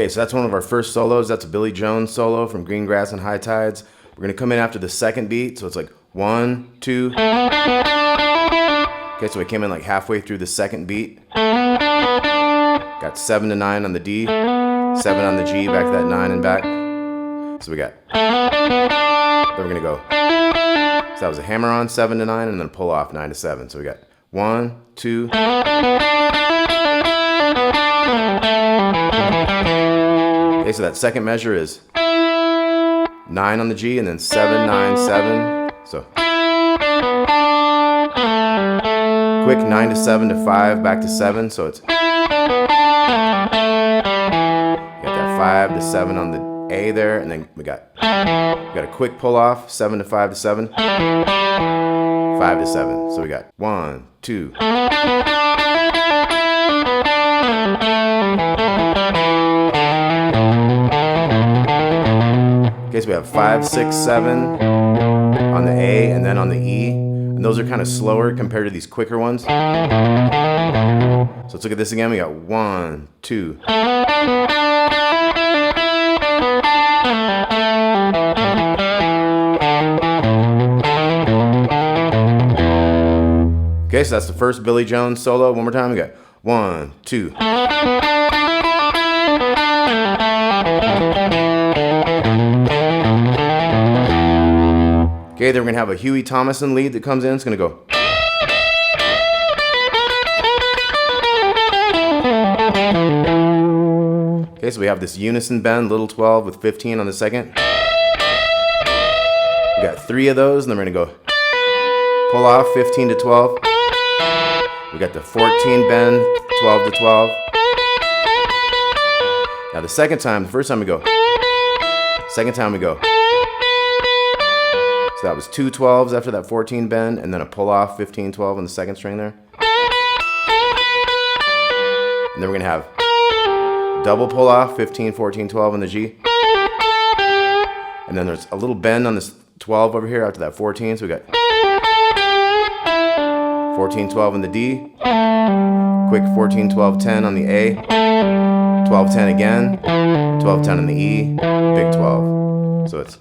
Okay, so that's one of our first solos. That's a Billy Jones solo from Greengrass and High Tides. We're gonna come in after the second beat, so it's like 1, 2. Okay, so we came in like halfway through the second beat. Got 7 to 9 on the D, 7 on the G, back to that 9 and back. So we got, then we're gonna go. So that was a hammer on 7 to 9 and then pull off 9 to 7. So we got 1, 2. Okay, so that second measure is 9 on the G and then 7, 9, 7. So quick 9 to 7 to 5, back to 7. So it's, you got that 5 to 7 on the A there, and then we got a quick pull off 7 to 5 to 7, 5 to 7. So we got 1, 2. Okay, so we have 5, 6, 7 on the A and then on the E. And those are kind of slower compared to these quicker ones. So let's look at this again. We got 1, 2. Okay, so that's the first Billy Jones solo. One more time. We got 1, 2. Okay, then we're going to have a Huey Thomasson lead that comes in. It's going to go. Okay, so we have this unison bend, little 12 with 15 on the second. We got 3 of those, and then we're going to go pull off 15 to 12. We got the 14 bend, 12 to 12. Now the second time, the first time we go. Second time we go. So that was 2 12s after that 14 bend, and then a pull off 15 12 on the second string there. And then we're gonna have double pull off 15 14 12 on the G. And then there's a little bend on this 12 over here after that 14. So we got 14 12 on the D, quick 14 12 10 on the A, 12 10 again, 12 10 on the E, big 12. So it's.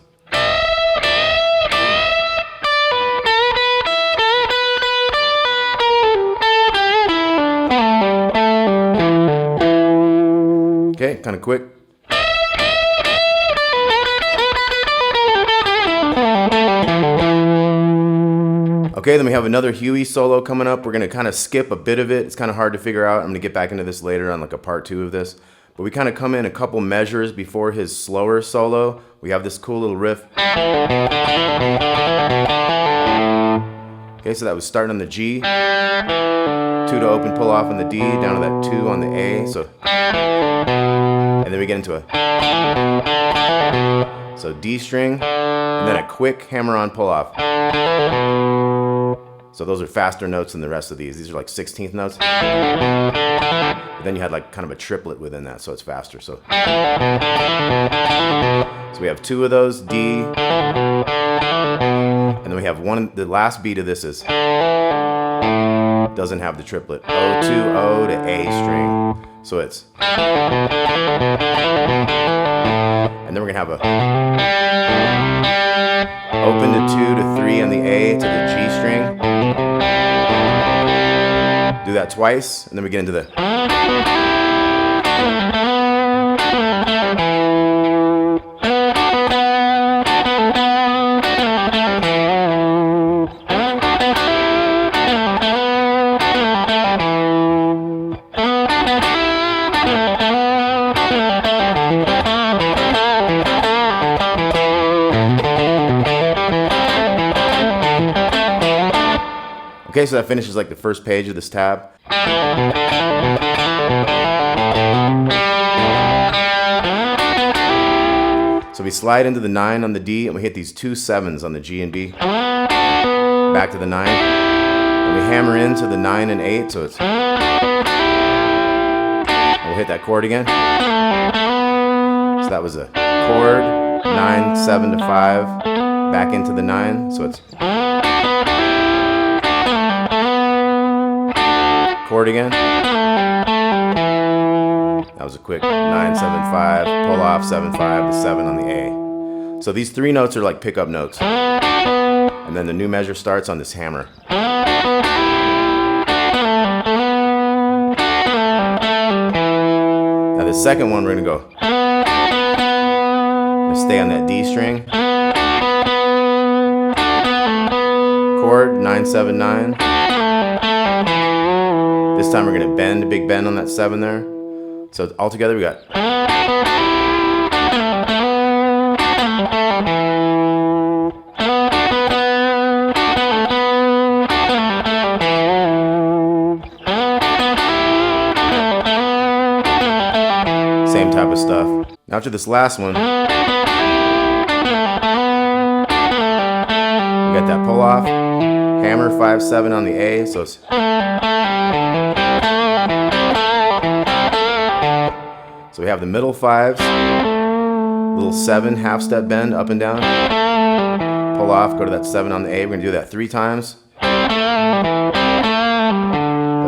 Okay, kind of quick. Okay, then we have another Huey solo coming up. We're going to kind of skip a bit of it. It's kind of hard to figure out. I'm going to get back into this later on like a part 2 of this. But we kind of come in a couple measures before his slower solo. We have this cool little riff. Okay, so that was starting on the G. 2 to open, pull off on the D, down to that 2 on the A. So, and then we get into a D string, and then a quick hammer on pull off. So those are faster notes than the rest of these. These are like 16th notes. But then you had like kind of a triplet within that, so it's faster. So we have 2 of those, D, and then we have one. The last beat of this is doesn't have the triplet. O to O to A string. So it's, and then we're gonna have a open to 2 to 3 on the A to the G string. Do that twice, and then we get into the. Okay, so that finishes like the first page of this tab. So we slide into the 9 on the D, and we hit these 2 7s on the G and B. Back to the 9. And we hammer into the 9 and 8, so it's. And we'll hit that chord again. So that was a chord, 9, 7 to 5, back into the 9, so it's. Chord again. That was a quick 9-7-5, pull off 7-5, the 7 on the A. So these 3 notes are like pickup notes. And then the new measure starts on this hammer. Now the second one we're gonna go. We're gonna stay on that D string. Chord 9-7-9. This time we're gonna bend, a big bend on that 7 there. So all together we got. Same type of stuff. Now after this last one, we got that pull off, hammer 5-7 on the A, so it's. So we have the middle 5s, little 7 half step bend up and down, pull off, go to that 7 on the A. We're gonna do that 3 times. But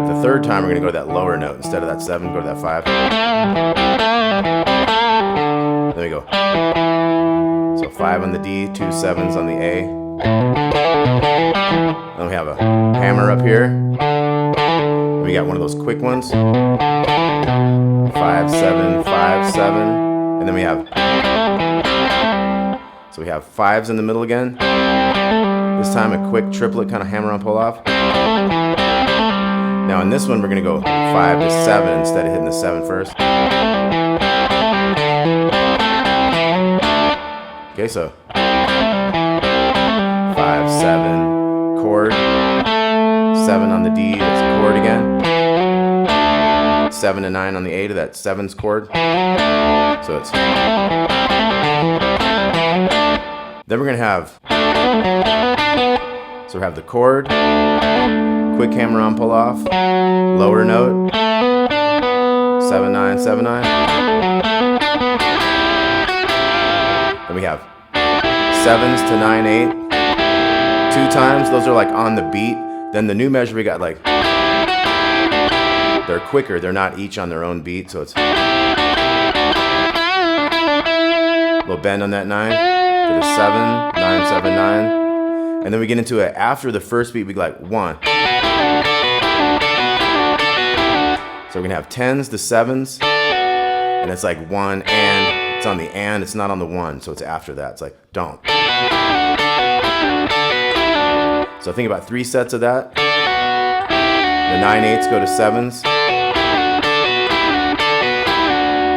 the third time we're gonna go to that lower note instead of that 7, go to that 5. There we go. So 5 on the D, 2 7s on the A. Then we have a hammer up here. We got one of those quick ones. 5-7, 5-7, and then we have. So we have 5s in the middle again. This time a quick triplet kind of hammer on pull off. Now in this one we're gonna go 5 to 7 instead of hitting the 7 first. Okay, so 5-7 chord, 7 on the D, that's a chord again. 7 to 9 on the A to that 7's chord. So it's. Then we're gonna have. So we have the chord, quick hammer on pull off, lower note, 7-9, 7-9. Then we have 7s to 9-8, 2 times. Those are like on the beat. Then the new measure we got like. They're quicker, they're not each on their own beat, so it's a little bend on that 9 to the 7, 9-7-9, and then we get into it after the first beat. We go like 1. So we're gonna have 10s to 7s, and it's like 1 and it's on the and, it's not on the 1, so it's after that. It's like don't. So think about 3 sets of that. The 9/8s go to 7s.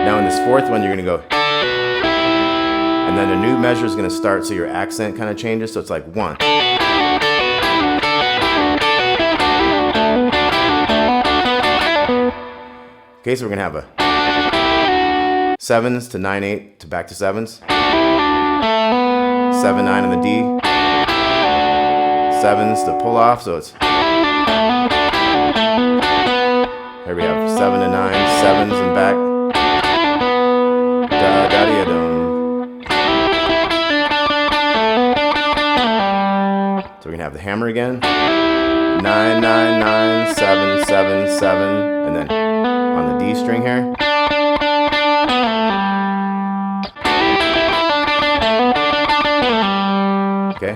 Now in this fourth one, you're gonna go, and then a new measure is gonna start, so your accent kind of changes. So it's like 1. Okay, so we're gonna have a 7s to 9/8 to back to 7s. 7-9 on the D. 7s to pull off, so it's. Here we have 7 to 9, 7s and back. Da da da dum. So we're gonna have the hammer again. 9 9 9 7 7 7, and then on the D string here. Okay.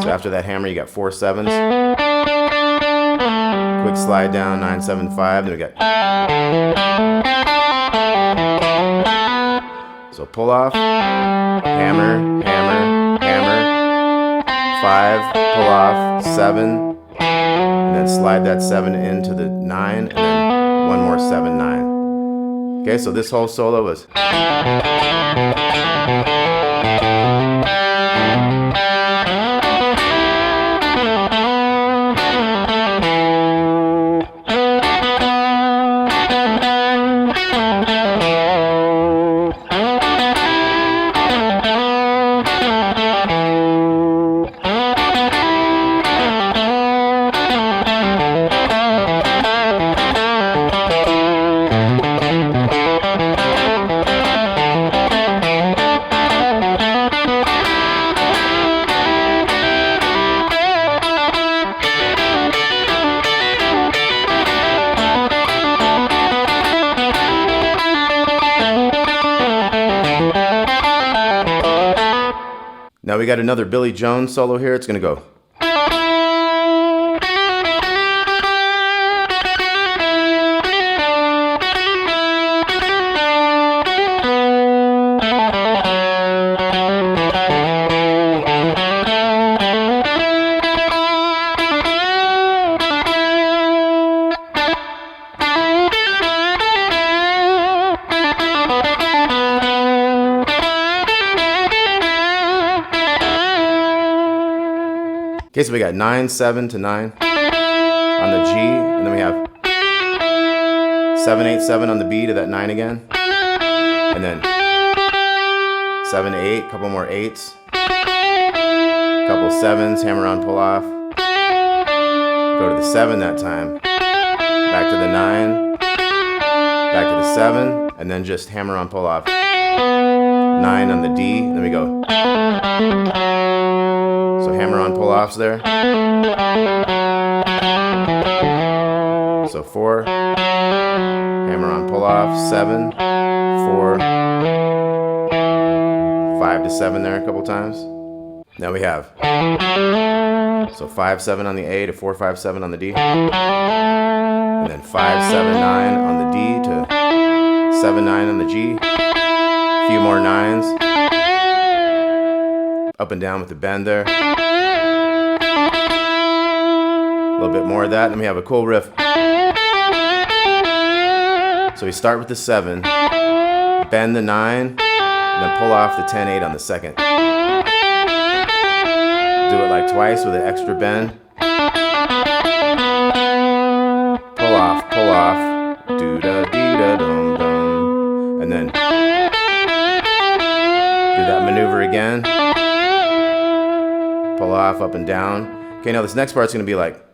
So after that hammer, you got 4 7s. Quick slide down, 9-7-5. Then we got. So pull off, hammer, hammer, hammer. 5, pull off, 7, and then slide that 7 into the 9, and then one more 7-9. Okay, so this whole solo was. Now we got another Billy Jones solo here. It's going to go. Okay, so we got 9, 7 to 9 on the G, and then we have 7, 8, 7 on the B to that 9 again, and then 7 to 8, couple more 8s, couple 7s, hammer on, pull off, go to the 7 that time, back to the 9, back to the 7, and then just hammer on, pull off, 9 on the D, and then we go. So hammer on pull offs there. So 4, hammer on pull off, 7, 4, 5 to 7 there a couple times. Now we have so 5, 7 on the A to 4, 5, 7 on the D, and then 5, 7, 9 on the D to 7, 9 on the G. A few more 9s. Up and down with the bend there. A little bit more of that, and then we have a cool riff. So we start with the 7, bend the 9, and then pull off the 10, 8 on the second. Do it like twice with an extra bend. Pull off, do-da-dee-da-dum-dum. And then do that maneuver again. Pull off, up and down. Okay, now this next part's gonna be like.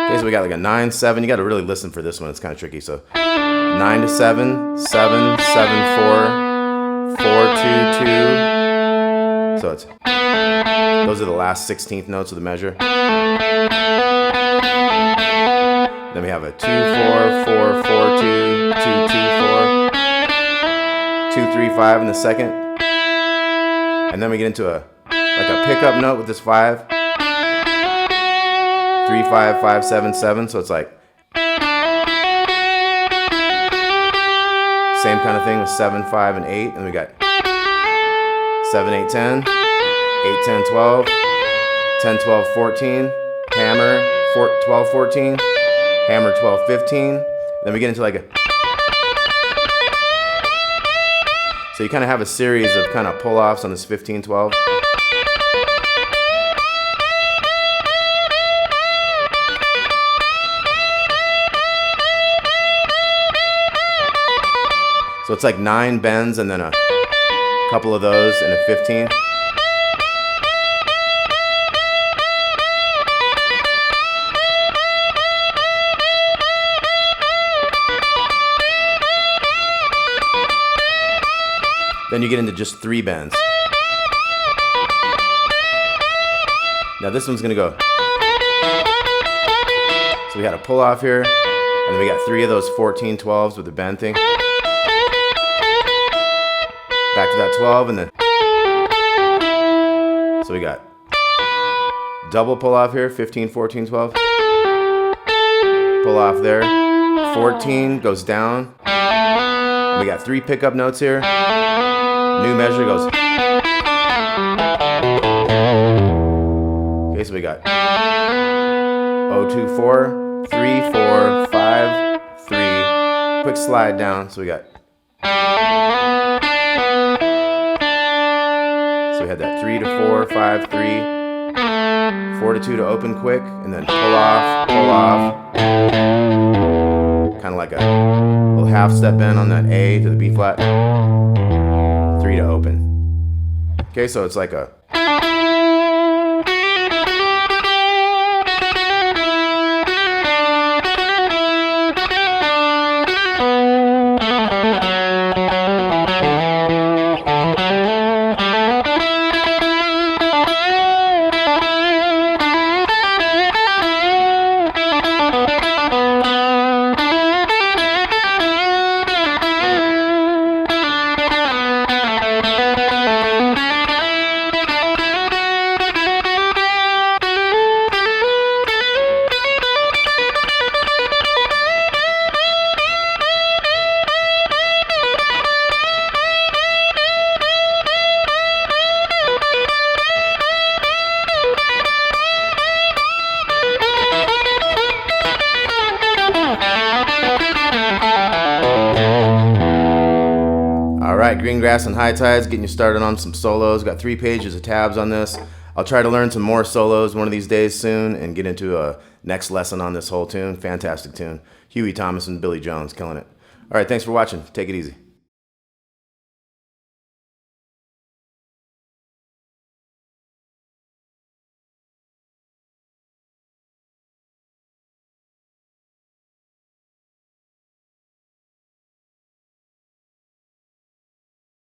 Okay, so we got like a 9, 7. You gotta really listen for this one, it's kind of tricky. So 9 to 7, 7, 7, 4, 4, 2, 2. So it's, those are the last 16th notes of the measure. Then we have a 2, 4, 4, 4, 2, 2, 2, 4. 2, 3, 5 in the second, and then we get into a pickup note with this 5, 3, 5, 5, 7, 7. So it's like same kind of thing with 7, 5, and 8, and we got 7, 8, 10, 8, 10, 12, 10, 12, 14, hammer 12, 14, hammer 12, 15. Then we get into like a. So you kind of have a series of kind of pull-offs on this 15, 12. So it's like 9 bends and then a couple of those and a 15. Then you get into just 3 bends. Now this one's gonna go. So we had a pull off here, and then we got 3 of those 14, 12s with the bend thing. Back to that 12, and then. So we got double pull off here, 15, 14, 12. Pull off there. 14 goes down. And we got 3 pickup notes here. New measure goes. Okay, so we got 0, 2, 4, 3, 4, 5, 3. Quick slide down. So we got. So we had that 3 to 4, 5, 3, 4 to 2 to open quick, and then pull off, kind of like a little half step bend on that A to the B flat. 3 to open. Okay, so it's like a. right, Greengrass and High Tides, getting you started on some solos. Got 3 pages of tabs on this. I'll try to learn some more solos one of these days soon and get into a next lesson on this whole tune. Fantastic tune. Huey Thomasson, Billy Jones, killing it. All right, thanks for watching. Take it easy.